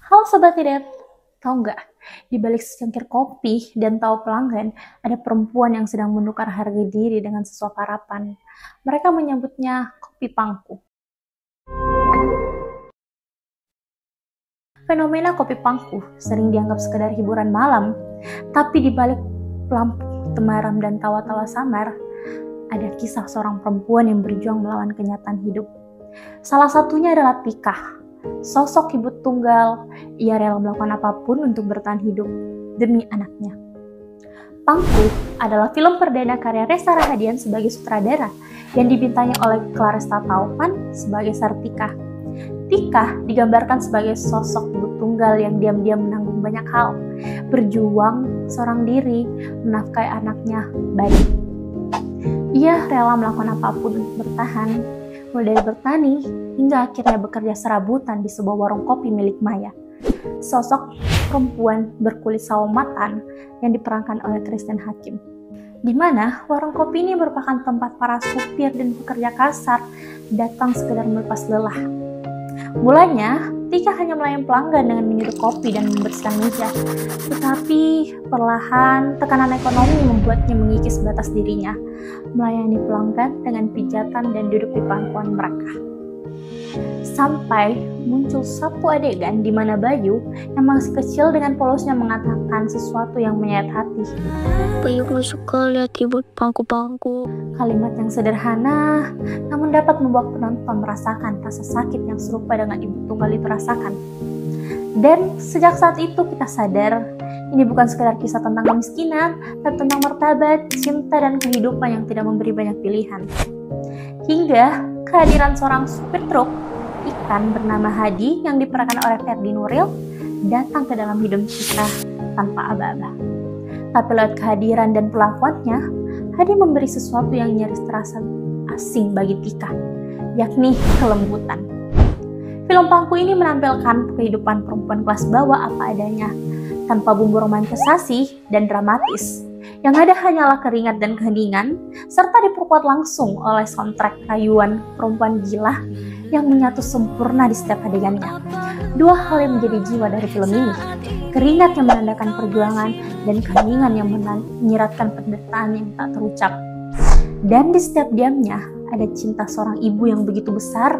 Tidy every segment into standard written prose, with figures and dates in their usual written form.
Halo Sobat Tidak, tahu nggak? Di balik secangkir kopi dan tahu pelanggan, ada perempuan yang sedang menukar harga diri dengan sesuap harapan. Mereka menyebutnya kopi pangku. Fenomena kopi pangku sering dianggap sekedar hiburan malam, tapi di balik lampu temaram dan tawa-tawa samar, ada kisah seorang perempuan yang berjuang melawan kenyataan hidup. Salah satunya adalah Tika, sosok ibu tunggal. Ia rela melakukan apapun untuk bertahan hidup demi anaknya. Pangku adalah film perdana karya Reza Rahadian sebagai sutradara yang dibintangi oleh Claresta Taufan sebagai Sartika. Tika digambarkan sebagai sosok ibu tunggal yang diam-diam menanggung banyak hal, berjuang seorang diri, menafkahi anaknya baik. Ia rela melakukan apapun untuk bertahan, mulai dari bertani hingga akhirnya bekerja serabutan di sebuah warung kopi milik Maya. Sosok perempuan berkulit sawo matang yang diperankan oleh Christine Hakim, di mana warung kopi ini merupakan tempat para supir dan pekerja kasar datang sekedar melepas lelah. Mulanya, Tika hanya melayani pelanggan dengan menyeduh kopi dan membersihkan meja. Tetapi perlahan tekanan ekonomi membuatnya mengikis batas dirinya, melayani pelanggan dengan pijatan dan duduk di pangkuan mereka. Sampai muncul satu adegan di mana Bayu yang masih kecil dengan polosnya mengatakan sesuatu yang menyayat hati. Bayu gak suka lihat ibu pangku-pangku. Kalimat yang sederhana namun dapat membuat penonton merasakan rasa sakit yang serupa dengan ibu tunggal itu rasakan. Dan sejak saat itu kita sadar ini bukan sekedar kisah tentang kemiskinan, tapi tentang martabat, cinta, dan kehidupan yang tidak memberi banyak pilihan. Hingga kehadiran seorang supir truk ikan bernama Hadi yang diperankan oleh Ferdi Nuril datang ke dalam hidup kita tanpa aba-aba. Tapi lewat kehadiran dan perlakuannya, Hadi memberi sesuatu yang nyaris terasa asing bagi Tika, yakni kelembutan. Film Pangku ini menampilkan kehidupan perempuan kelas bawah apa adanya, tanpa bumbu romantisasi dan dramatis. Yang ada hanyalah keringat dan keheningan, serta diperkuat langsung oleh soundtrack rayuan perempuan gila yang menyatu sempurna di setiap adegannya. Dua hal yang menjadi jiwa dari film ini, keringat yang menandakan perjuangan dan keheningan yang menyiratkan penderitaan yang tak terucap. Dan di setiap diamnya ada cinta seorang ibu yang begitu besar,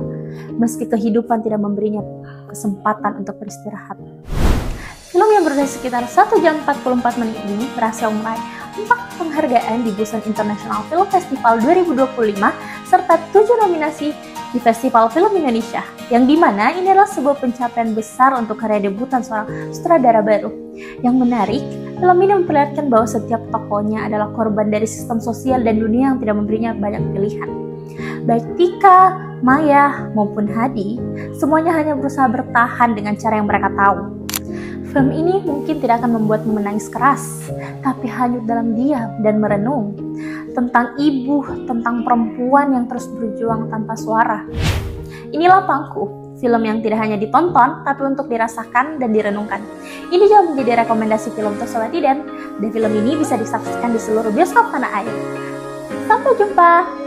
meski kehidupan tidak memberinya kesempatan untuk beristirahat. Film yang berdurasi sekitar 1 jam 44 menit ini berhasil meraih 4 penghargaan di Busan International Film Festival 2025 serta 7 nominasi di Festival Film Indonesia, yang dimana ini adalah sebuah pencapaian besar untuk karya debutan seorang sutradara baru. Yang menarik, film ini memperlihatkan bahwa setiap tokohnya adalah korban dari sistem sosial dan dunia yang tidak memberinya banyak pilihan. Baik Tika, Maya, maupun Hadi, semuanya hanya berusaha bertahan dengan cara yang mereka tahu. Film ini mungkin tidak akan membuatmu menangis keras, tapi hanyut dalam diam dan merenung tentang ibu, tentang perempuan yang terus berjuang tanpa suara. Inilah Pangku, film yang tidak hanya ditonton, tapi untuk dirasakan dan direnungkan. Ini juga menjadi rekomendasi film untuk Sobat Tidak, dan film ini bisa disaksikan di seluruh bioskop tanah air. Sampai jumpa!